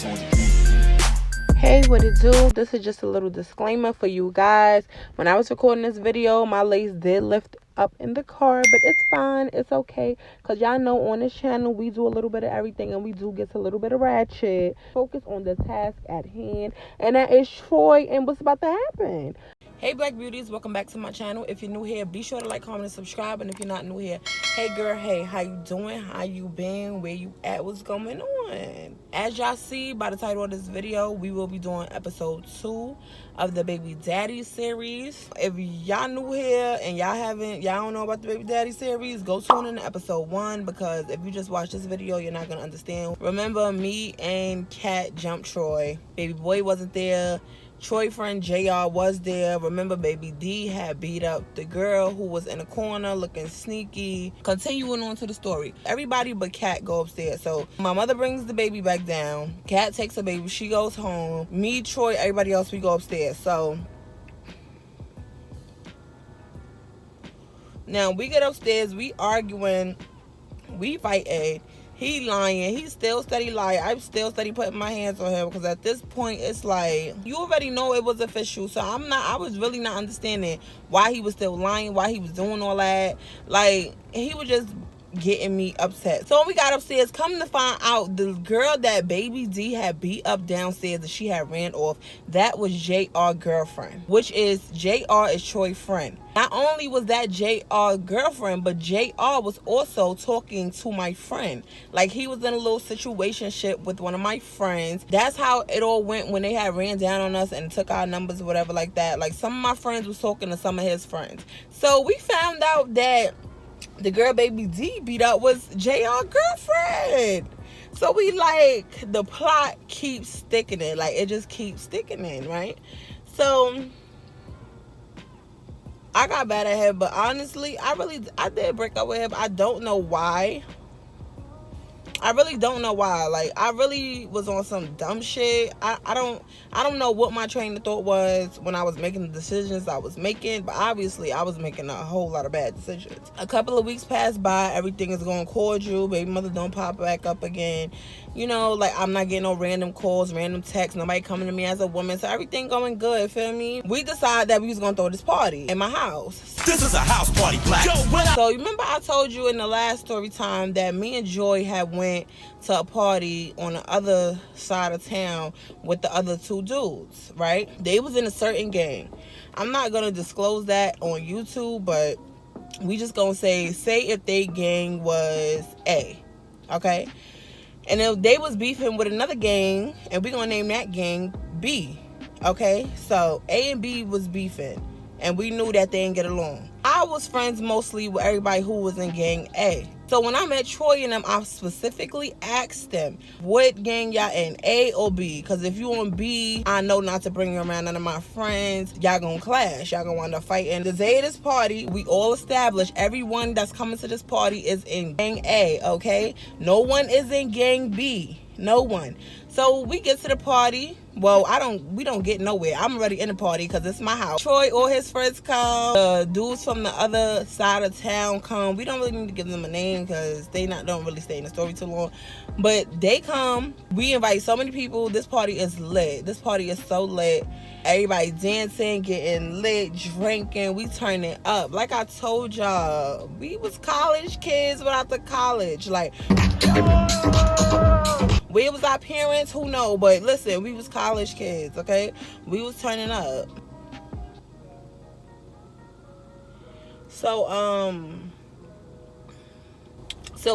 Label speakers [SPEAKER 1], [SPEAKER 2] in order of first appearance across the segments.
[SPEAKER 1] Hey, what it do? This is just a little disclaimer for you guys. When I was recording this video, my lace did lift up in the car, but it's fine. It's okay. Because y'all know on this channel, we do a little bit of everything and we do get a little bit of ratchet. Focus on the task at hand, and that is Troy and what's about to happen. Hey Black Beauties, welcome back to my channel. If you're new here, be sure to like, comment, and subscribe. And if you're not new here, hey girl, hey, how you doing? How you been? Where you at? What's going on? As y'all see by the title of this video, we will be doing episode 2 of the Baby Daddy series. If y'all new here and y'all don't know about the Baby Daddy series, go tune in to episode 1, because if you just watch this video, you're not gonna understand. Remember, me and Kat jumped Troy. Baby boy wasn't there. Troy friend JR was there. Remember, Baby D had beat up the girl who was in the corner looking sneaky. Continuing on to the story, everybody but Kat go upstairs. So my mother brings the baby back down. Kat takes her baby. She goes home. Me, Troy, everybody else, we go upstairs. So now we get upstairs. We arguing. We fighting. He lying. He still steady lying. I'm still steady putting my hands on him, because at this point it's like, you already know it was official. So I was really not understanding why he was still lying, why he was doing all that. Like, he was just getting me upset. So when we got upstairs, come to find out, the girl that Baby D had beat up downstairs that she had ran off, that was JR girlfriend, which is JR is Troy's friend. Not only was that JR girlfriend, but JR was also talking to my friend. Like, he was in a little situationship with one of my friends. That's how it all went when they had ran down on us and took our numbers or whatever like that. Like, some of my friends was talking to some of his friends. So we found out that the girl Baby D beat up was JR girlfriend. So we like, the plot keeps sticking in. Like, it just keeps sticking in, right? So I got bad at him, but honestly, I did break up with him. I don't know why. I really don't know why. Like, I really was on some dumb shit. I don't know what my train of thought was when I was making the decisions I was making, but obviously I was making a whole lot of bad decisions. A couple of weeks passed by, everything is going cordial. Baby mother don't pop back up again. You know, like, I'm not getting no random calls, random texts, nobody coming to me as a woman, so everything going good, feel me? We decided that we was gonna throw this party in my house.
[SPEAKER 2] This is a house party, Black.
[SPEAKER 1] So you remember I told you in the last story time that me and Joy had went to a party on the other side of town with the other 2 dudes, right? They was in a certain gang. I'm not gonna disclose that on YouTube, but we just gonna say if they gang was A, okay? And if they was beefing with another gang, and we gonna name that gang B, okay? So A and B was beefing, and we knew that they didn't get along. I was friends mostly with everybody who was in gang A. So when I met Troy and them, I specifically asked them, what gang y'all in, A or B? Because if you on B, I know not to bring you around none of my friends. Y'all gonna clash. Y'all gonna wind up fighting. The day of this party, we all established everyone that's coming to this party is in gang A, okay? No one is in gang B. No one. So we get to the party. Well, we don't get nowhere. I'm already in the party because it's my house. Troy, all his friends come. The dudes from the other side of town come. We don't really need to give them a name because they don't really stay in the story too long. But they come. We invite so many people. This party is lit. This party is so lit. Everybody dancing, getting lit, drinking. We turning up. Like I told y'all, we was college kids without the college. Like, where was our parents? Who know? But listen, we was college kids, okay? We was turning up. So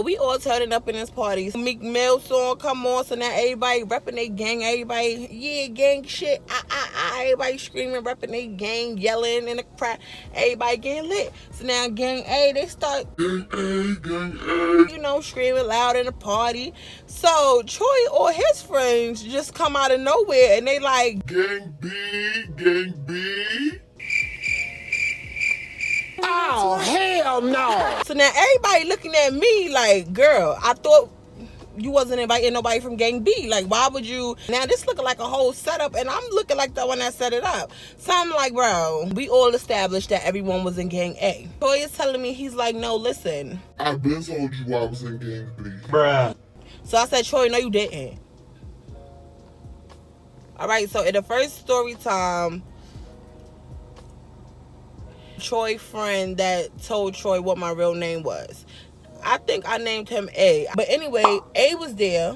[SPEAKER 1] we all turning up in this party. Meek Mill song come on, so now everybody repping their gang. Everybody, yeah, gang shit. Everybody screaming, repping their gang, yelling in the crowd. Everybody getting lit. So now gang A, they start gang A, you know, screaming loud in the party. So Troy or his friends just come out of nowhere and they like, gang B, gang B. Oh, hell no. So now everybody looking at me like, girl, I thought you wasn't inviting nobody from gang B. Like, why would you? Now this looking like a whole setup, and I'm looking like the one that set it up. So I'm like, bro, we all established that everyone was in gang A. Troy is telling me, he's like, no, listen,
[SPEAKER 3] I've been told you I was in gang B.
[SPEAKER 2] Bruh.
[SPEAKER 1] So I said, Troy, no, you didn't. All right, so in the first story time, Troy friend that told Troy what my real name was. I think I named him A. But anyway, A was there.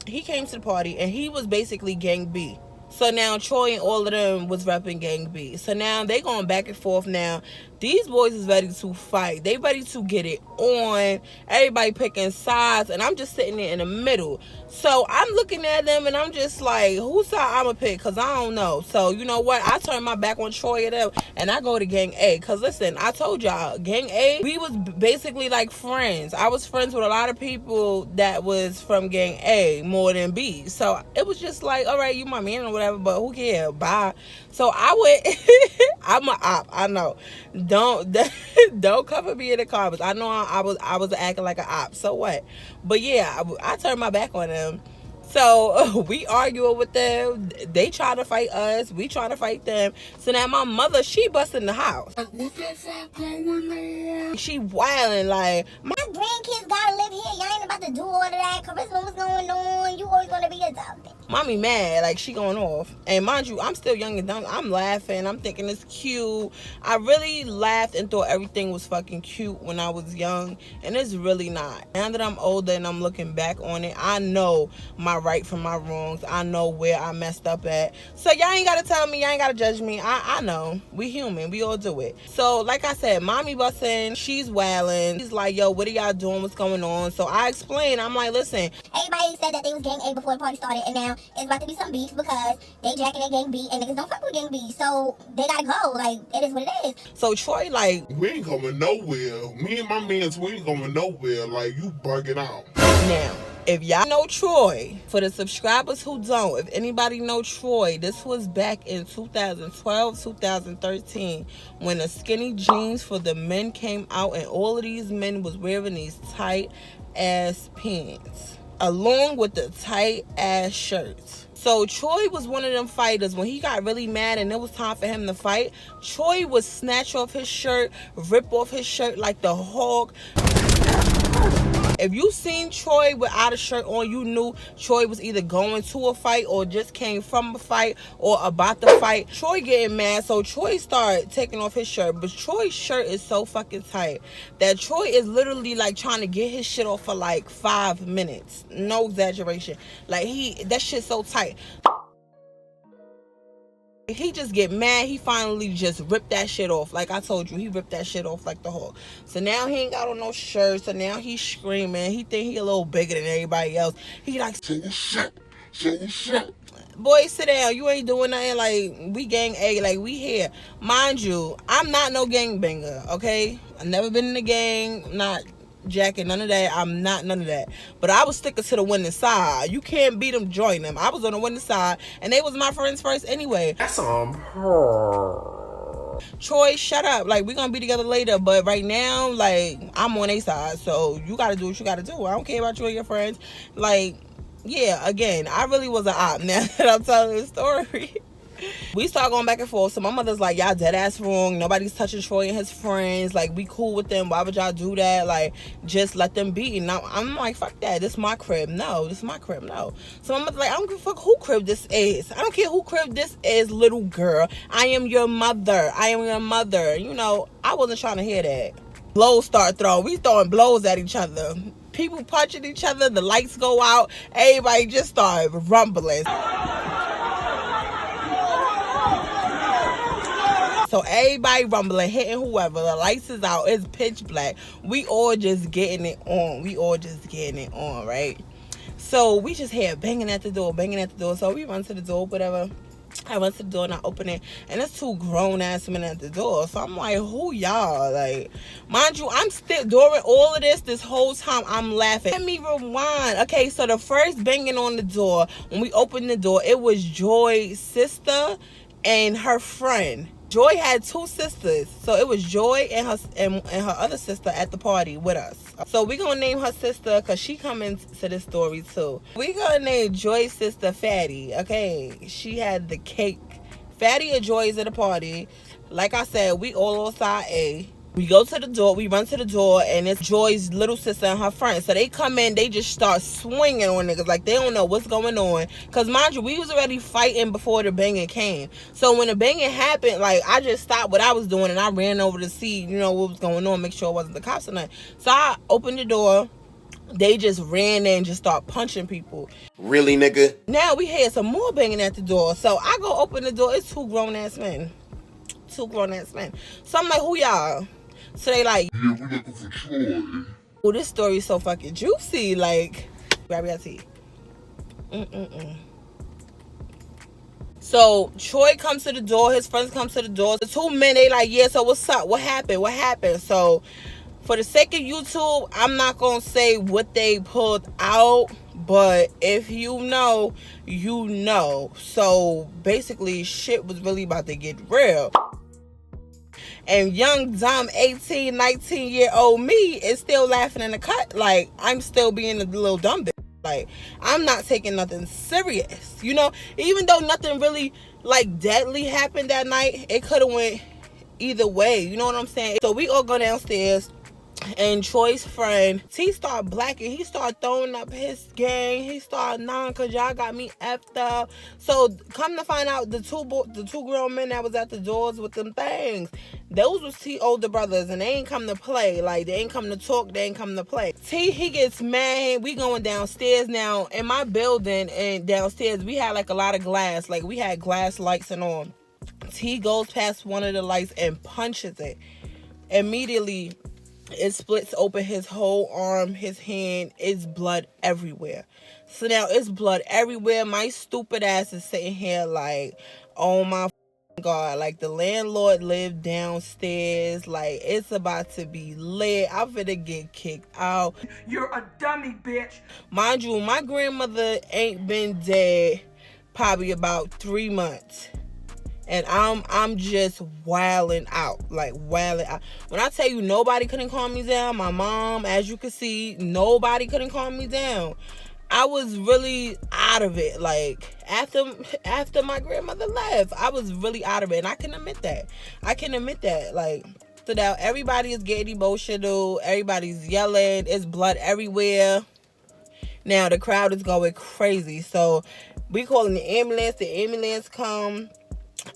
[SPEAKER 1] He came to the party and he was basically gang B. So now Troy and all of them was repping gang B. So now they going back and forth now. These boys is ready to fight. They ready to get it on. Everybody picking sides and I'm just sitting there in the middle. So I'm looking at them and I'm just like, whose side I'm gonna pick? Cause I don't know. So you know what? I turn my back on Troy and them and I go to gang A. Cause listen, I told y'all, gang A, we was basically like friends. I was friends with a lot of people that was from gang A more than B. So it was just like, all right, you my man or whatever, but who cares? Bye. So I went, I'm a op, I know. Don't cover me in the comments. I know I was acting like an op. So what? But yeah, I turned my back on them. So we arguing with them. They try to fight us. We try to fight them. So now my mother, she busting the house. What the fuck going on? She wilding like,
[SPEAKER 3] my grandkids gotta live here. Y'all ain't about to do all of that. Charisma, what's going on? You always gonna be adopted.
[SPEAKER 1] Mommy mad, like she going off. And mind you, I'm still young and dumb. I'm laughing. I'm thinking it's cute. I really laughed and thought everything was fucking cute when I was young. And it's really not. Now that I'm older and I'm looking back on it, I know my right from my wrongs. I know where I messed up at. So y'all ain't gotta tell me. Y'all ain't gotta judge me. I know. We human. We all do it. So like I said, mommy busting. She's wailing. She's like, yo, what are y'all doing? What's going on? So I explained. I'm like, listen.
[SPEAKER 3] Everybody said that they was gang A before the party started, and now it's about to be some beef because they jacking at gang B and niggas don't fuck with gang B. So they gotta go. Like, it is what it is.
[SPEAKER 1] So Troy like,
[SPEAKER 4] we ain't going nowhere. Me and my mans, we ain't going nowhere. Like, you bugging out.
[SPEAKER 1] now, if y'all know Troy, for the subscribers who don't, if anybody know Troy, this was back in 2012, 2013, when the skinny jeans for the men came out and all of these men was wearing these tight ass pants along with the tight ass shirts. So Troy was one of them fighters. When he got really mad and it was time for him to fight, Troy would snatch off his shirt, rip off his shirt like the Hulk. If you seen Troy without a shirt on, you knew Troy was either going to a fight or just came from a fight or about to fight. Troy getting mad, so Troy started taking off his shirt. But Troy's shirt is so fucking tight that Troy is literally like trying to get his shit off for like 5 minutes. No exaggeration. Like that shit's so tight. He just get mad. He finally just ripped that shit off. Like I told you, he ripped that shit off like the Hulk. So now he ain't got on no shirt. So now he's screaming. He think he a little bigger than everybody else. He like, so what's up? So what's up? Boy, sit down. You ain't doing nothing. Like, we gang A. Like, we here. Mind you, I'm not no gangbanger, okay? I've never been in a gang. Not jacking, none of that. I'm not none of that. But I was sticking to the winning side. You can't beat them, join them. I was on the winning side, and they was my friends first anyway.
[SPEAKER 4] That's on her.
[SPEAKER 1] Troy, shut up. Like, we gonna be together later, but right now, like, I'm on a side, so you gotta do what you gotta do. I don't care about you and your friends. Like, yeah, again, I really was an op now that I'm telling this story. We start going back and forth. So my mother's like, y'all dead ass wrong. Nobody's touching Troy and his friends. Like, we cool with them. Why would y'all do that? Like, just let them be. And now I'm like, fuck that. This is my crib. No, this is my crib. No. So my mother's like, I don't give a fuck who crib this is. I don't care who crib this is, little girl. I am your mother. I am your mother. You know, I wasn't trying to hear that. Blows start throwing. We throwing blows at each other. People punching each other. The lights go out. Everybody just started rumbling. So everybody rumbling, hitting whoever. The lights is out. It's pitch black. We all just getting it on. We all just getting it on, right? So we just hear banging at the door, banging at the door. So we run to the door, whatever. I run to the door and I open it, and there's 2 grown-ass men at the door. So I'm like, who y'all? Like, mind you, I'm still, during all of this whole time, I'm laughing. Let me rewind. Okay, so the first banging on the door, when we opened the door, it was Joy's sister and her friend. Joy had 2 sisters, so it was Joy and her other sister at the party with us. So we gonna name her sister because she coming to this story too. We gonna name Joy's sister Fatty. Okay, she had the cake. Fatty and Joy is at the party. Like I said, we all on side A. We go to the door, we run to the door, and it's Joy's little sister and her friend. So they come in, they just start swinging on niggas like they don't know what's going on. Because mind you, we was already fighting before the banging came. So when the banging happened, like, I just stopped what I was doing and I ran over to see, what was going on, make sure it wasn't the cops or nothing. So I opened the door. They just ran in and just start punching people.
[SPEAKER 5] Really, nigga?
[SPEAKER 1] Now we had some more banging at the door. So I go open the door. It's two grown-ass men. So I'm like, who y'all? So they like,
[SPEAKER 4] Yeah, we looking for Troy.
[SPEAKER 1] oh, this story is so fucking juicy. Like, grab your tea. So Troy comes to the door. His friends come to the door. The two men, they like, yeah, so what's up? What happened? So for the sake of YouTube, I'm not going to say what they pulled out. But if you know, you know. So basically, shit was really about to get real. And young, dumb, 18, 19-year-old me is still laughing in the cut. Like, I'm still being a little dumb bitch. Like, I'm not taking nothing serious. Even though nothing really, like, deadly happened that night, it could have went either way. You know what I'm saying? So we all go downstairs. And Troy's friend, he started blacking. He started throwing up his gang. He started cause y'all got me effed up. So come to find out, the two grown men that was at the doors with them things, those was T older brothers, and they ain't come to play. Like, they ain't come to talk. They ain't come to play. T, he gets mad. We going downstairs now. In my building and downstairs, we had like a lot of glass. Like, we had glass lights and all. T goes past one of the lights and punches it. Immediately, it splits open his whole arm, his hand. It's blood everywhere. So now it's blood everywhere. My stupid ass is sitting here like, oh my God. Like, the landlord lived downstairs. Like, it's about to be lit. I'm finna get kicked out.
[SPEAKER 2] You're a dummy, bitch.
[SPEAKER 1] Mind you, my grandmother ain't been dead probably about 3 months. And I'm just wilding out. Like, wilding out. When I tell you nobody couldn't calm me down, my mom, as you can see, nobody couldn't calm me down. I was really out of it. Like, after my grandmother left, I was really out of it. And I can admit that. Like, so now everybody is getting emotional. Everybody's yelling. It's blood everywhere. Now the crowd is going crazy. So we calling the ambulance. The ambulance come.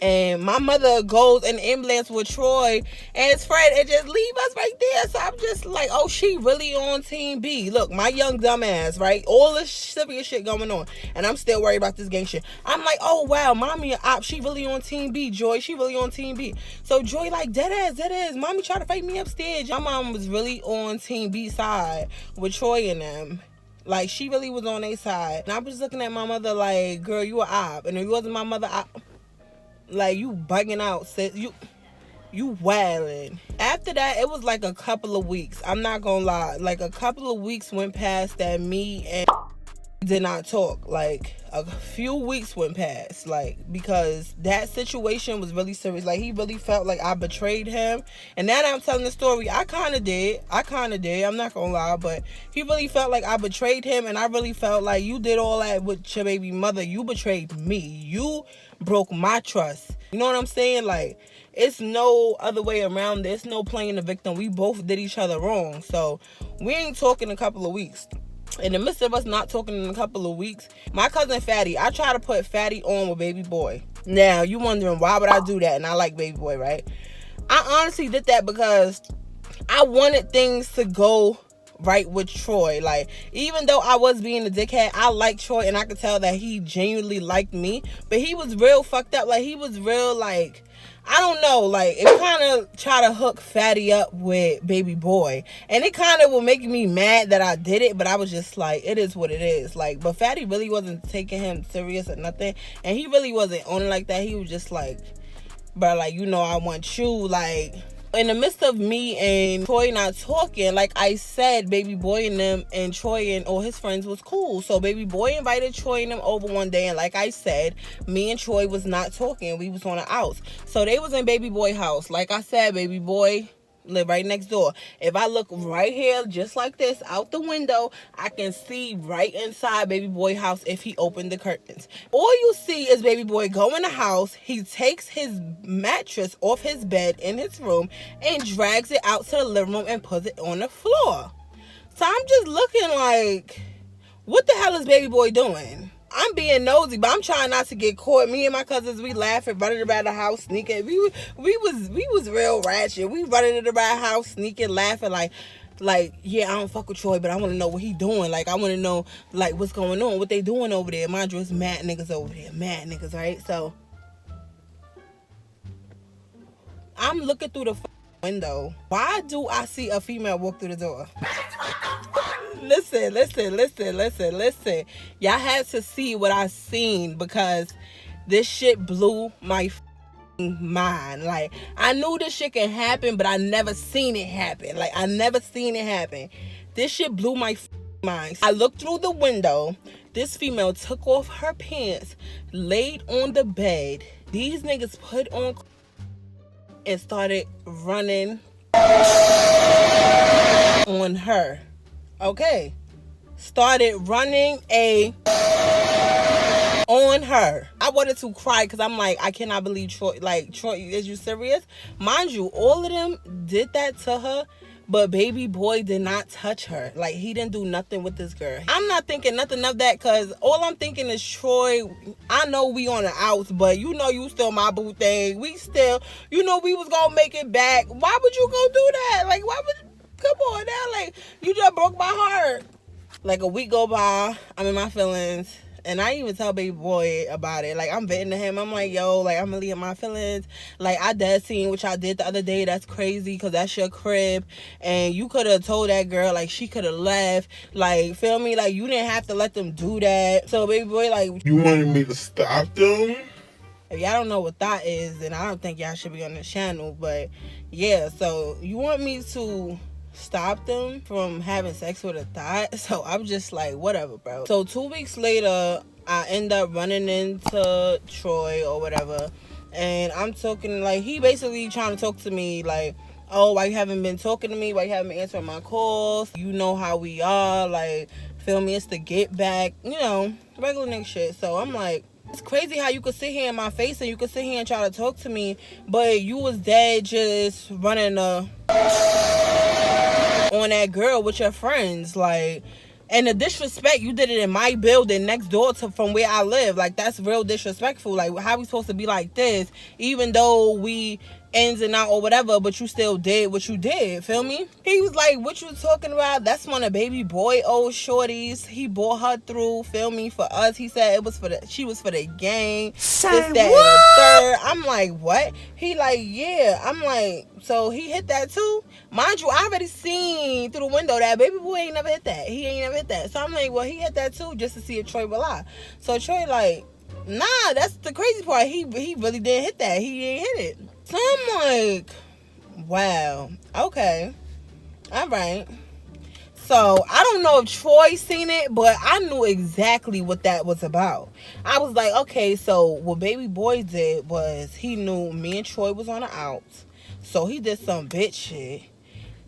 [SPEAKER 1] And my mother goes in the ambulance with Troy and his friend and just leave us right there. So I'm just like, oh, she really on Team B. Look, my young dumb ass, right? All this serious shit going on. And I'm still worried about this gang shit. I'm like, oh, wow, mommy, she really on Team B, Joy. She really on Team B. So Joy like, dead ass. Mommy tried to fight me upstairs. My mom was really on Team B side with Troy and them. Like, she really was on their side. And I was looking at my mother like, girl, you a op. And if it wasn't my mother, like, you bugging out, sis. You wildin'. After that, it was like a couple of weeks. I'm not gonna lie. Like, a couple of weeks went past that me and did not talk. Like, a few weeks went past. Like, because that situation was really serious. Like, he really felt like I betrayed him. And now that I'm telling the story, I kind of did. I'm not gonna lie. But he really felt like I betrayed him. And I really felt like, you did all that with your baby mother. You betrayed me. You broke my trust. You know what I'm saying? Like, it's no other way around this. No playing the victim. We both did each other wrong. So we ain't talking a couple of weeks. In the midst of us not talking in a couple of weeks, my cousin Fatty, I try to put Fatty on with Baby Boy. Now, you wondering why would I do that? And I like Baby Boy, right? I honestly did that because I wanted things to go right with Troy. Like, even though I was being a dickhead, I liked Troy and I could tell that he genuinely liked me. But he was real fucked up. Like, he was real, like, I don't know, like, it kind of try to hook Fatty up with Baby Boy. And it kind of was making me mad that I did it, but I was just like, it is what it is. Like, but Fatty really wasn't taking him serious or nothing. And he really wasn't on it like that. He was just like, bro, like, I want you, like. In the midst of me and Troy not talking, like I said, Baby Boy and them and Troy and all his friends was cool. So Baby Boy invited Troy and them over one day, and like I said, me and Troy was not talking. We was on the outs. So they was in Baby Boy house. Like I said, Baby Boy live right next door. If I look right here, just like this, out the window, I can see right inside baby boy house if he opened the curtains. All you see is baby boy go in the house. He takes his mattress off his bed in his room and drags it out to the living room and puts it on the floor. So I'm just looking like, what the hell is baby boy doing? I'm being nosy, but I'm trying not to get caught. Me and my cousins, we laughing, running around the house, sneaking. We was real ratchet. We running around the house, sneaking, laughing, like, yeah, I don't fuck with Troy, but I want to know what he doing. Like, I want to know, like, what's going on, what they doing over there. Mind you, it's mad niggas over there, mad niggas, right? So I'm looking through the window. Why do I see a female walk through the door? Listen. Y'all had to see what I seen because this shit blew my mind. Like, I knew this shit can happen, but I never seen it happen. This shit blew my mind. I looked through the window. This female took off her pants, laid on the bed. These niggas put on and started running on her. Okay. Started running on her. I wanted to cry because I'm like, I cannot believe Troy. Like, Troy, is you serious? Mind you, all of them did that to her, but baby boy did not touch her. Like, he didn't do nothing with this girl. I'm not thinking nothing of that because all I'm thinking is Troy. I know we on the outs, but you know you still my boo thing. We still, you know we was gonna make it back. Why would you go do that? Like, why would you? Come on now, like, you just broke my heart. Like, a week go by, I'm in my feelings, and I even tell baby boy about it. Like, I'm venting to him. I'm like, yo, like, I'm gonna leave my feelings. Like, I dead seen what y'all did the other day. That's crazy, because that's your crib, and you could have told that girl, like, she could have left. Like, feel me? Like, you didn't have to let them do that. So, baby boy, like,
[SPEAKER 4] You wanted me to stop them?
[SPEAKER 1] if y'all don't know what that is, then I don't think y'all should be on the channel. But, yeah, so you want me to stop them from having sex with a thought? So I'm just like, whatever, bro. So 2 weeks later, I end up running into Troy or whatever, and I'm talking, like, he basically trying to talk to me like, oh, why you haven't been talking to me, why you haven't been answering my calls, you know how we are, like, feel me, it's the get back, you know, regular nigga shit. So I'm like, it's crazy how you could sit here in my face and you could sit here and try to talk to me, but you was dead just running on that girl with your friends. Like, and the disrespect, you did it in my building next door to from where I live. Like, that's real disrespectful. Like, how we supposed to be like this, even though we ins and out or whatever, but you still did what you did, feel me? He was like, what you talking about? That's one of baby boy old shorties. He brought her through, feel me, for us. He said it was for the, she was for the gang.
[SPEAKER 2] Say
[SPEAKER 1] this, that,
[SPEAKER 2] what?
[SPEAKER 1] and the third. I'm like, what? He like, yeah. I'm like, so he hit that too? Mind you, I already seen through the window that baby boy ain't never hit that. He ain't never hit that. So I'm like, well, he hit that too, just to see if Troy will lie. So Troy like, nah, that's the crazy part. He really didn't hit that. He ain't hit it. So I'm like, wow, okay, all right. So I don't know if Troy seen it, but I knew exactly what that was about. I was like, okay, so what baby boy did was he knew me and Troy was on the outs. So he did some bitch shit,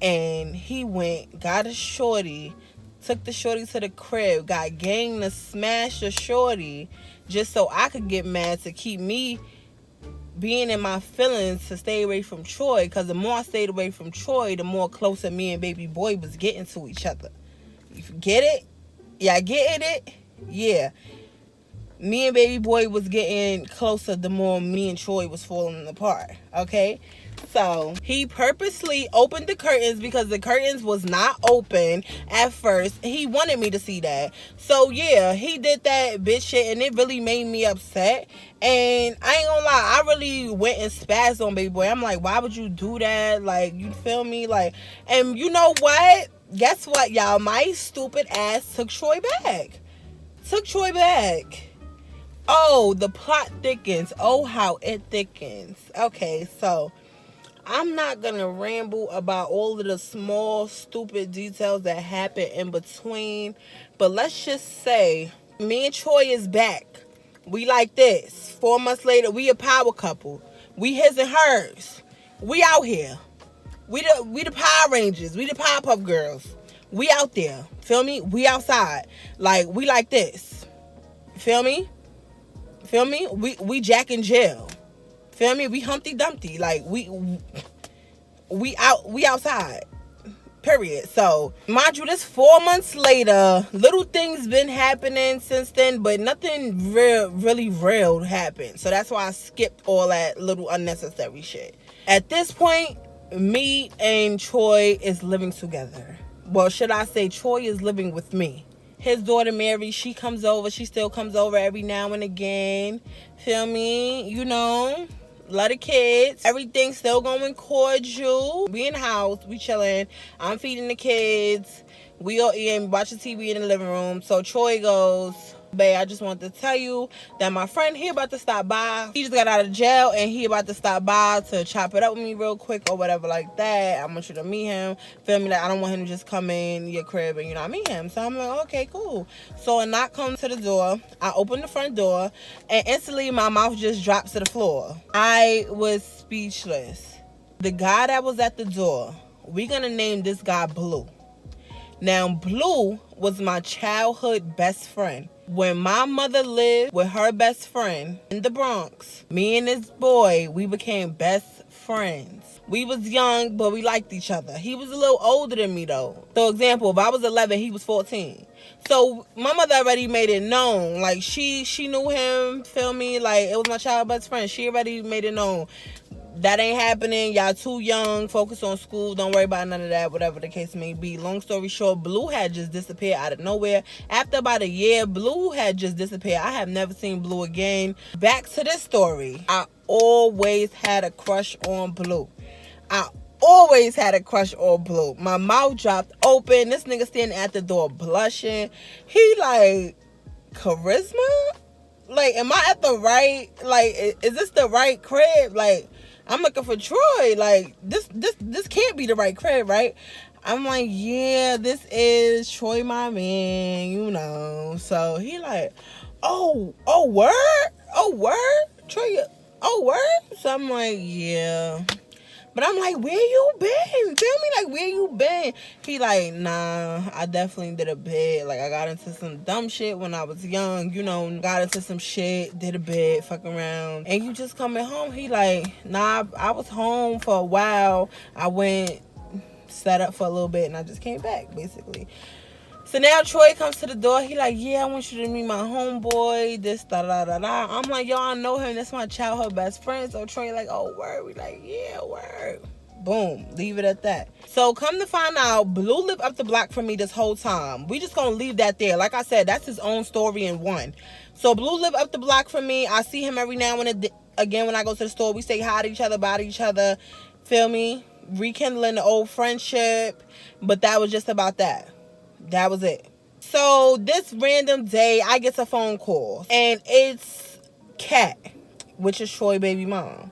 [SPEAKER 1] and he went, got a shorty, took the shorty to the crib, got gang to smash the shorty just so I could get mad to keep me being in my feelings to stay away from Troy, because the more I stayed away from Troy, the more closer me and baby boy was getting to each other. You get it? Yeah, getting it? Yeah. Me and baby boy was getting closer the more me and Troy was falling apart. Okay? So he purposely opened the curtains because the curtains was not open at first. He wanted me to see that. So yeah, he did that bitch shit, and it really made me upset. And I ain't gonna lie, I really went and spazzed on baby boy. I'm like, why would you do that? Like, you feel me? Like, and you know what? Guess what, y'all? My stupid ass took Troy back. Oh, the plot thickens. Oh, how it thickens. Okay, so I'm not gonna ramble about all of the small stupid details that happen in between, but let's just say me and Troy is back. We like this. 4 months later, we a power couple. We his and hers. We out here. We the Power Rangers. We the Powerpuff Girls. We out there. Feel me? We outside. Like, we like this. Feel me? Feel me? We Jack and Jill. Feel me? We Humpty Dumpty. Like, we outside. Period. So, mind you, this 4 months later, little things been happening since then, but nothing really real happened. So that's why I skipped all that little unnecessary shit. At this point, me and Troy is living together. Well, should I say Troy is living with me. His daughter Mary, she comes over. She still comes over every now and again. Feel me? You know, love the kids. Everything's still going cordial. We in the house. We chilling. I'm feeding the kids. We all eating, watching TV in the living room. So Troy goes, babe, I just wanted to tell you that my friend, he about to stop by. He just got out of jail and he about to stop by to chop it up with me real quick or whatever like that. I want you to meet him. Feel me? Like, I don't want him to just come in your crib and, you know, I meet him. So I'm like, okay, cool. So a knock comes to the door. I open the front door and instantly my mouth just drops to the floor. I was speechless. The guy that was at the door, we're going to name this guy Blue. Now, Blue was my childhood best friend. When my mother lived with her best friend in the Bronx, me and this boy, we became best friends. We was young, but we liked each other. He was a little older than me, though. So, example, if I was 11, he was 14. So, my mother already made it known. Like, she knew him, feel me? Like, it was my childhood best friend. She already made it known. That ain't happening. Y'all too young. Focus on school. Don't worry about none of that, whatever the case may be. Long story short, Blue had just disappeared out of nowhere. After about a year, Blue had just disappeared. I have never seen Blue again. Back to this story. I always had a crush on Blue. I always had a crush on Blue. My mouth dropped open. This nigga standing at the door blushing. He like, charisma? Like, am I at the right, like, is this the right crib? Like, I'm looking for Troy. Like, this can't be the right crib, right? I'm like, yeah, this is Troy, my man, you know. So he like, oh, word? Troy, oh, word? So I'm like, yeah. But I'm like, where you been? Tell me, like, where you been? He like, nah, I definitely did a bit. Like, I got into some dumb shit when I was young, you know, got into some shit, did a bit, fuck around. And you just coming home? He like, nah, I was home for a while. I went, set up for a little bit, and I just came back, basically. So now Troy comes to the door. He like, yeah, I want you to meet my homeboy, this, da-da-da-da. I'm like, yo, I know him. That's my childhood best friend. So Troy like, oh, word. We like, yeah, word. Boom. Leave it at that. So come to find out, Blue lived up the block from me this whole time. We just gonna leave that there. Like I said, that's his own story in one. So Blue lived up the block from me. I see him every now and again when I go to the store. We say hi to each other, bye to each other. Feel me? Rekindling the old friendship. But that was just about that. That was it. So this random day, I get a phone call. And it's Kat, which is Troy baby mom.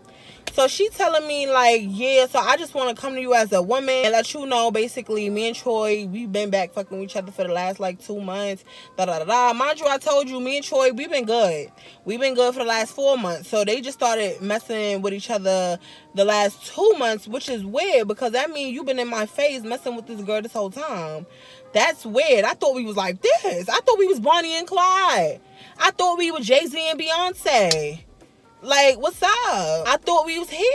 [SPEAKER 1] So she telling me like, yeah, so I just want to come to you as a woman and let you know, basically, me and Troy, we've been back fucking with each other for the last like 2 months. Da-da-da-da. Mind you, I told you, me and Troy, we've been good. We've been good for the last 4 months. So they just started messing with each other the last 2 months, which is weird because that means you've been in my face messing with this girl this whole time. That's weird. I thought we was like this. I thought we was Bonnie and Clyde. I thought we were Jay-Z and Beyonce. Like, what's up? I thought we was here.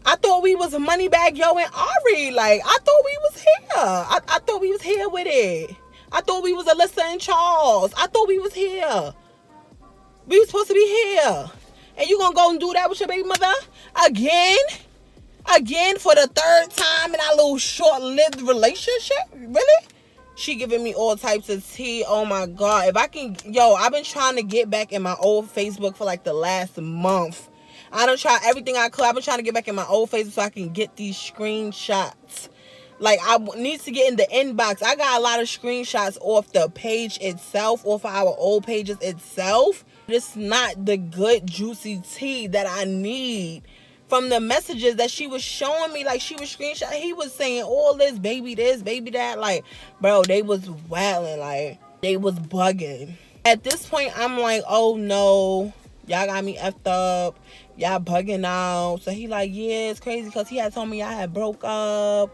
[SPEAKER 1] I thought we was Moneybag Yo and Ari. Like, I thought we was here. I thought we was here with it. I thought we was Alyssa and Charles. I thought we was here. We was supposed to be here. And you gonna go and do that with your baby mother? Again for the third time in our little short-lived relationship? Really? She giving me all types of tea. Oh my God. If I can, I've been trying to get back in my old Facebook for like the last month. I done tried everything I could. I've been trying to get back in my old Facebook so I can get these screenshots. Like, I need to get in the inbox. I got a lot of screenshots off the page itself, off of our old pages itself. It's not the good, juicy tea that I need from the messages that she was showing me. Like, she was screenshot. He was saying all this, baby that. Like, bro, they was wilding. Like, they was bugging. At this point, I'm like, oh no, y'all got me effed up. Y'all bugging out. So he like, yeah, it's crazy because he had told me y'all had broke up.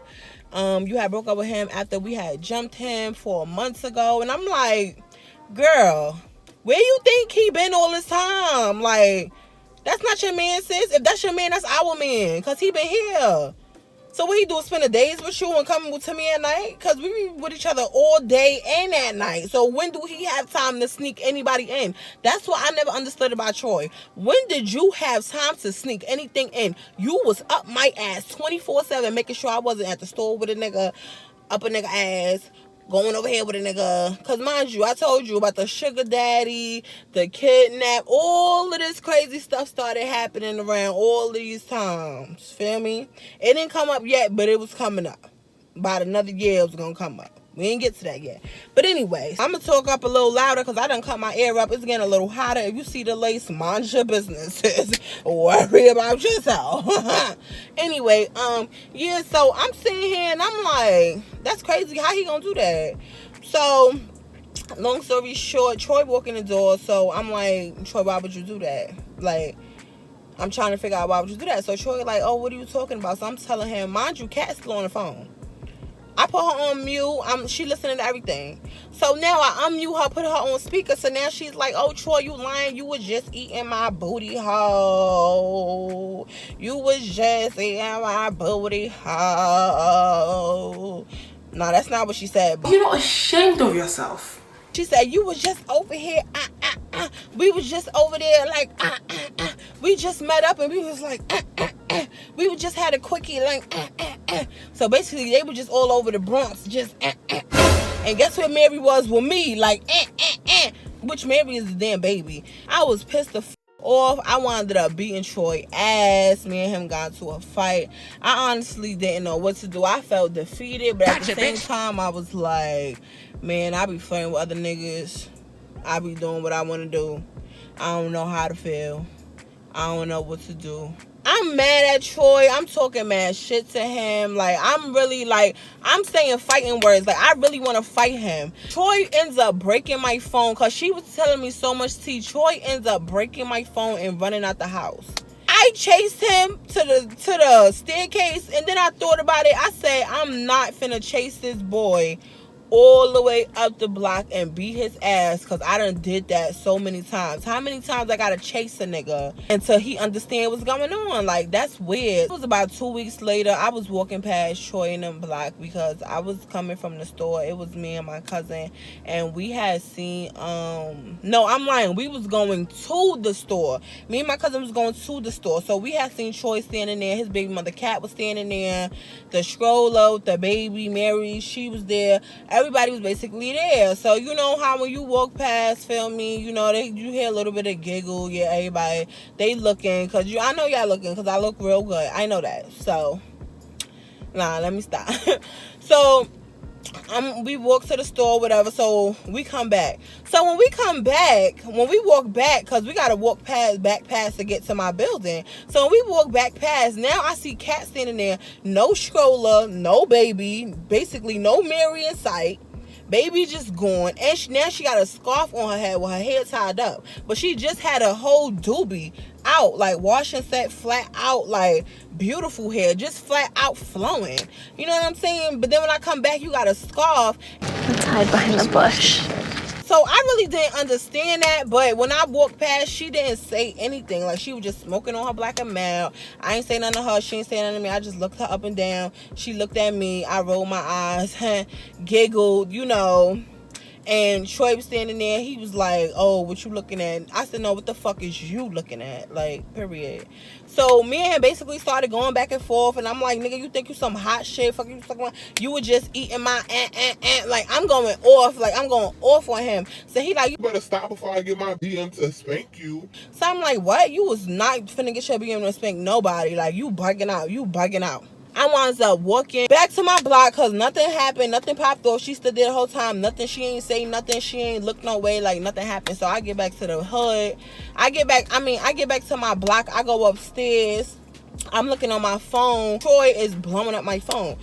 [SPEAKER 1] You had broke up with him after we had jumped him 4 months ago. And I'm like, girl, where you think he been all this time? Like, that's not your man, sis. If that's your man, that's our man. Because he been here. So what he do, spend the days with you and come to me at night? Because we be with each other all day and at night. So when do he have time to sneak anybody in? That's what I never understood about Troy. When did you have time to sneak anything in? You was up my ass 24/7 making sure I wasn't at the store with a nigga, up a nigga ass, going over here with a nigga. Because mind you, I told you about the sugar daddy, the kidnap, all of this crazy stuff started happening around all of these times. Feel me? It didn't come up yet, but it was coming up. About another year, it was going to come up. We didn't get to that yet. But anyways, I'm going to talk up a little louder because I done cut my ear up. It's getting a little hotter. If you see the lace, mind your business. Worry about yourself. Anyway, yeah, so I'm sitting here and I'm like, that's crazy. How he going to do that? So, long story short, Troy walked in the door. So I'm like, Troy, why would you do that? Like, I'm trying to figure out why would you do that. So Troy like, oh, what are you talking about? So I'm telling him, mind you, Cat's still on the phone. I put her on mute. She listening to everything. So now I unmute her, put her on speaker. So now she's like, oh, Troy, you lying. You was just eating my booty hole. You was just eating my booty hole. No, that's not what she said.
[SPEAKER 2] You're not ashamed of yourself.
[SPEAKER 1] She said, you was just over here. We was just over there like, we just met up and we was like, we just had a quickie like, So basically, they were just all over the Bronx, just, And guess where Mary was with me? Like, Which Mary is the damn baby. I was pissed the off. I wound up beating Troy ass. Me and him got into a fight. I honestly didn't know what to do. I felt defeated, but at the same time, I was like, man, I be flirting with other niggas. I be doing what I want to do. I don't know how to feel. I don't know what to do. I'm mad at Troy. I'm talking mad shit to him. Like, I'm really, like, I'm saying fighting words. Like, I really want to fight him. Troy ends up breaking my phone because she was telling me so much tea. Troy ends up breaking my phone and running out the house. I chased him to the staircase, and then I thought about it. I said, I'm not finna chase this boy all the way up the block and beat his ass because I done did that so many times. How many times I gotta chase a nigga until he understand what's going on? Like, that's weird. It was about 2 weeks later. I was walking past Troy in the block because I was coming from the store. It was me and my cousin, and we had seen no, I'm lying. We was going to the store. Me and my cousin was going to the store. So we had seen Troy standing there. His baby mother Cat was standing there. The stroller, the baby Mary, she was there. Everybody was basically there. So you know how when you walk past, feel me, you know, you hear a little bit of giggle. Yeah, everybody, they looking, because I know y'all looking because I look real good. I know that. So, nah, let me stop. So, we walk to the store, whatever. So we come back. So when we come back, when we walk back, because we got to walk back past to get to my building. So when we walk back past, now I see Cat standing there. No stroller, no baby, basically no Mary in sight. Baby just gone. And now she got a scarf on her head with her hair tied up. But she just had a whole doobie out, like wash and set, flat out, like beautiful hair, just flat out flowing. You know what I'm saying? But then when I come back, you got a scarf.
[SPEAKER 5] Let's hide behind the bush.
[SPEAKER 1] So I really didn't understand that, but when I walked past, she didn't say anything. Like, she was just smoking on her black and mild. I ain't say nothing to her. She ain't say nothing to me. I just looked her up and down. She looked at me. I rolled my eyes, giggled, you know. And Troy was standing there. He was like, oh, what you looking at? I said, no, what the fuck is you looking at? Like, period. So me and him basically started going back and forth. And I'm like, nigga, you think you some hot shit? Fuck you talking about? You were just eating my Like, I'm going off. Like, I'm going off on him. So he like,
[SPEAKER 4] You better stop before I get my BM to spank you.
[SPEAKER 1] so I'm like, what? You was not finna get your BM to spank nobody. Like, you bugging out. You bugging out. I winds up walking back to my block because nothing happened. Nothing popped off. She stood there the whole time. Nothing. She ain't say nothing. She ain't look no way. Like, nothing happened. So I get back to the hood. I get back to my block. I go upstairs. I'm looking on my phone. Troy is blowing up my phone.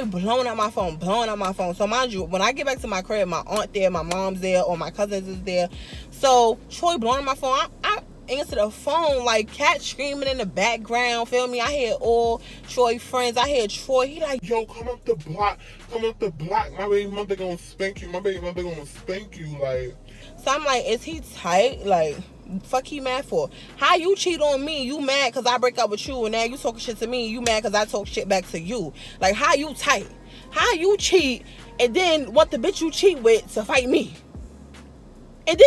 [SPEAKER 1] Blowing up my phone. So mind you, when I get back to my crib, my aunt there, my mom's there, or my cousins is there. So Troy blowing up my phone. answer the phone, like Cat screaming in the background, feel me? I hear all Troy friends. I hear Troy, he like,
[SPEAKER 4] yo, come up the block, my baby mother gonna spank you, like.
[SPEAKER 1] so I'm like, is he tight? Like, fuck he mad for? How you cheat on me? You mad because I break up with you, and now you talking shit to me, you mad because I talk shit back to you? Like, how you tight? How you cheat and then want the bitch you cheat with to fight me? And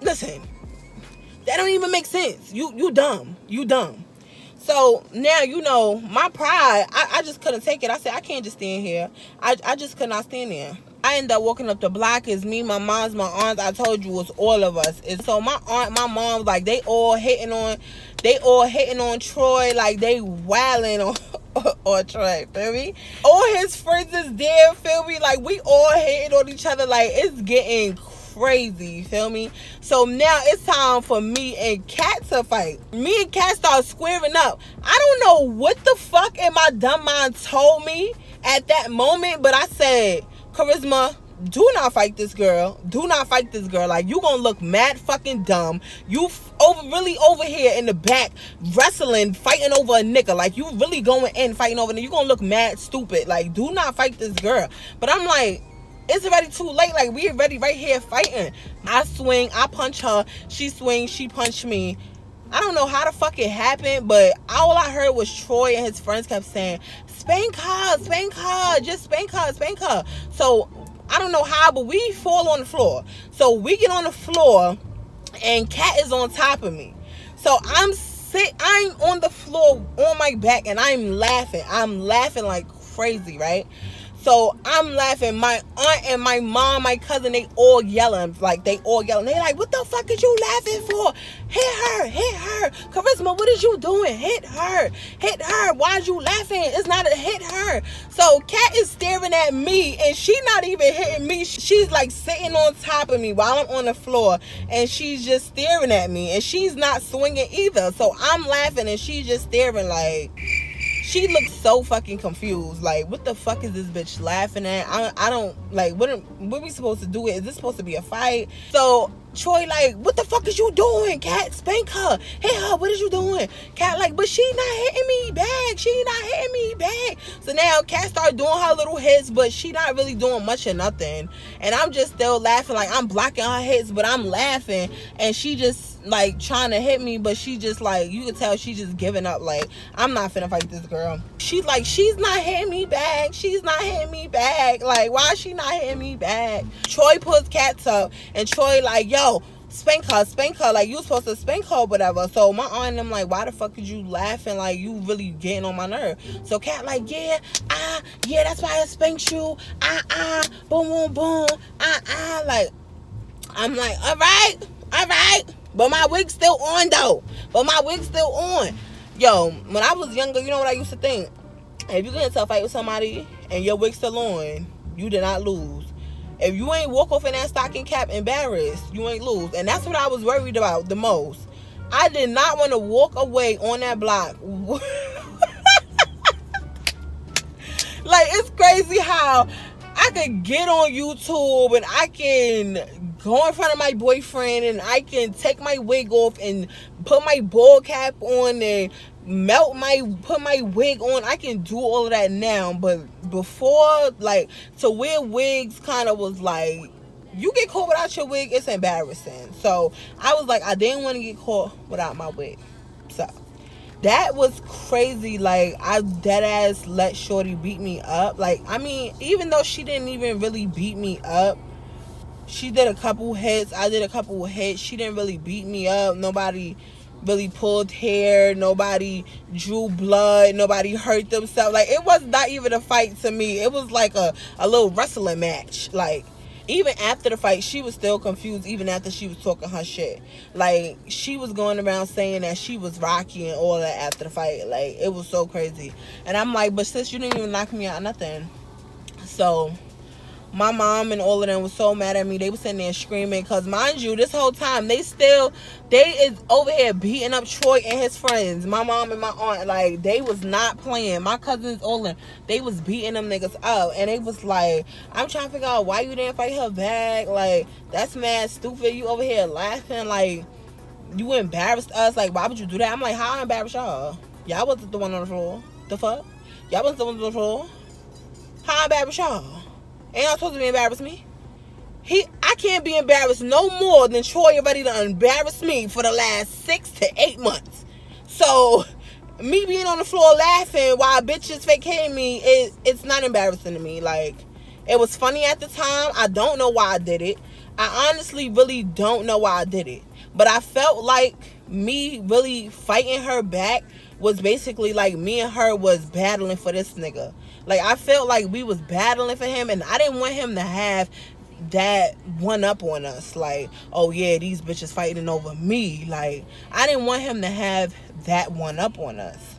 [SPEAKER 1] listen, that don't even make sense. You dumb. So now, you know, my pride, I just couldn't take it. I said, I can't just stand here. I just could not stand there. I ended up walking up the block. It's me, my mom's, my aunts. I told you, it's all of us. And so my aunt, my mom, like, they all hitting on Troy, like they wilding on Troy, feel me? All his friends is there, feel me? Like, we all hitting on each other, like, it's getting crazy, feel me? So now it's time for me and Kat to fight. Me and Kat start squaring up. I don't know what the fuck in my dumb mind told me at that moment, but I said, Charisma, do not fight this girl. Like, you gonna look mad fucking dumb. You really over here in the back wrestling, fighting over a nigga. Like, you really going in fighting over, you gonna look mad stupid. Like, do not fight this girl. But I'm like, it's already too late. Like, we already right here fighting. I swing, I punch her. She swings, she punched me. I don't know how the fuck it happened, but all I heard was Troy and his friends kept saying, spank her, just spank her. So I don't know how, but we fall on the floor. So we get on the floor and Kat is on top of me. So I'm on the floor on my back and I'm laughing like crazy, right? So I'm laughing. My aunt and my mom, my cousin, they all yelling. They like, what the fuck is you laughing for? Hit her. Charisma, what is you doing? Hit her. Why is you laughing? It's not a hit her. So Kat is staring at me and she not even hitting me. She's like sitting on top of me while I'm on the floor and she's just staring at me and she's not swinging either. So I'm laughing and she's just staring like... She looks so fucking confused. Like, what the fuck is this bitch laughing at? I don't, like, what are we supposed to do? Is this supposed to be a fight? So Troy like, what the fuck is you doing, Kat? Spank her. Hit her. What is you doing? Kat like, but she not hitting me back. So now Kat start doing her little hits, but she not really doing much or nothing. And I'm just still laughing. Like, I'm blocking her hits, but I'm laughing. And she just, like, trying to hit me, but she just, like, you can tell she just giving up. Like, I'm not finna fight this girl. She's like, she's not hitting me back. Like, why is she not hitting me back? Troy pulls Kat up, and Troy like, yo, spank her. Like, you supposed to spank her or whatever. So my aunt and them like, why the fuck is you laughing? Like, you really getting on my nerve. So Kat like, yeah, that's why I spanked you. Boom. Like, I'm like, all right. But my wig's still on, though. Yo, when I was younger, you know what I used to think? If you get into a fight with somebody and your wig's still on, you did not lose. If you ain't walk off in that stocking cap embarrassed, you ain't lose. And that's what I was worried about the most. I did not want to walk away on that block. Like, it's crazy how I could get on YouTube and I can go in front of my boyfriend and I can take my wig off and put my ball cap on and put my wig on. I can do all of that now, but before, like, to wear wigs kind of was like, you get caught without your wig, it's embarrassing. So I was like, I didn't want to get caught without my wig. So that was crazy. Like, I dead ass let shorty beat me up. Like, I mean, even though she didn't even really beat me up, she did a couple hits, I did a couple hits. She didn't really beat me up. Nobody really pulled hair. Nobody drew blood. Nobody hurt themselves. Like, it was not even a fight to me. It was like a little wrestling match. Like, even after the fight, she was still confused. Even after she was talking her shit, like, she was going around saying that she was Rocky and all that after the fight. Like, it was so crazy. And I'm like, but sis, you didn't even knock me out, nothing. So my mom and all of them was so mad at me. They was sitting there screaming because, mind you, this whole time they is over here beating up Troy and his friends. My mom and my aunt, like, they was not playing. My cousins, all of them, they was beating them niggas up. And they was like, I'm trying to figure out why you didn't fight her back. Like, that's mad stupid. You over here laughing. Like, you embarrassed us. Like, why would you do that? I'm like, how I embarrass y'all? Y'all wasn't the one on the floor. The fuck? Y'all wasn't the one on the floor. How I embarrass y'all? Ain't y'all supposed to be embarrass me? I can't be embarrassed no more than Troy ready to embarrass me for the last 6 to 8 months. So, me being on the floor laughing while bitches fake hating me, it's not embarrassing to me. Like, it was funny at the time. I don't know why I did it. I honestly really don't know why I did it. But I felt like me really fighting her back was basically like me and her was battling for this nigga. Like, I felt like we was battling for him, and I didn't want him to have that one up on us. Like, oh yeah, these bitches fighting over me. Like, I didn't want him to have that one up on us.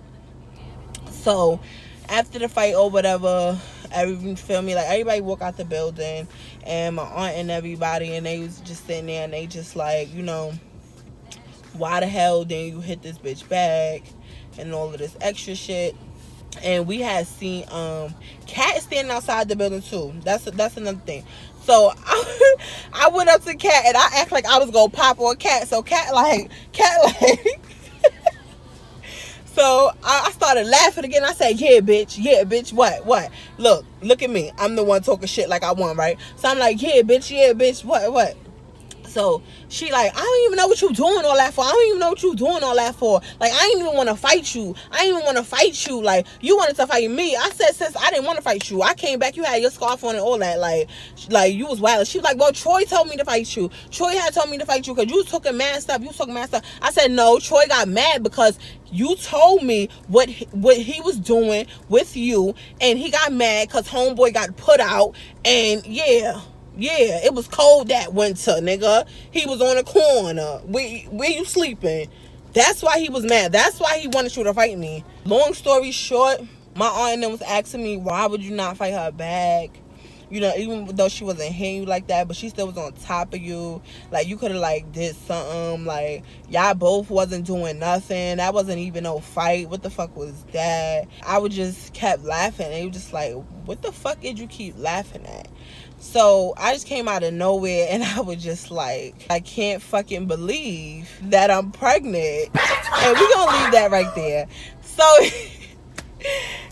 [SPEAKER 1] So after the fight or whatever, everybody walk out the building, and my aunt and everybody, and they was just sitting there, and they just like, why the hell didn't you hit this bitch back and all of this extra shit. And we had seen Kat standing outside the building too. That's another thing. So I went up to Kat, and I act like I was gonna pop on Kat. So Kat like so I started laughing again. I said, yeah bitch, what? Look at me. I'm the one talking shit like I won, right? So I'm like, yeah bitch, what? So she like, I don't even know what you doing all that for. Like, I didn't even want to fight you. Like, you wanted to fight me. I said, sis, I didn't want to fight you. I came back, you had your scarf on and all that. Like you was wild. She was like, well, Troy told me to fight you. Troy had told me to fight you because you was talking mad stuff. I said, no, Troy got mad because you told me what he was doing with you, and he got mad because homeboy got put out, and yeah, it was cold that winter, nigga. He was on a corner. Where you sleeping? That's why he was mad. That's why he wanted you to fight me. Long story short, my aunt and them was asking me, why would you not fight her back? Even though she wasn't hitting you like that, but she still was on top of you. Like, you could have, like, did something. Like, y'all both wasn't doing nothing. That wasn't even no fight. What the fuck was that? I would just kept laughing. And you just like, what the fuck did you keep laughing at? So I just came out of nowhere, and I was just like, I can't fucking believe that I'm pregnant. And we gonna leave that right there. So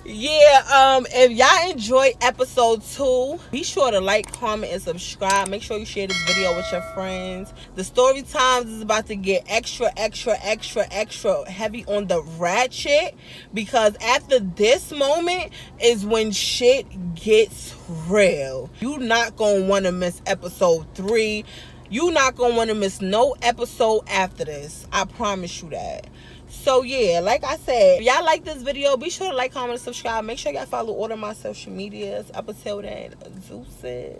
[SPEAKER 1] yeah, if y'all enjoyed episode 2, be sure to like, comment, and subscribe. Make sure you share this video with your friends. The story times is about to get extra heavy on the ratchet, because after this moment is when shit gets real. You not gonna want to miss episode 3. You not gonna want to miss no episode after this. I promise you that. So yeah, like I said, if y'all like this video, be sure to like, comment, and subscribe. Make sure y'all follow all of my social medias. Up until then, deuces.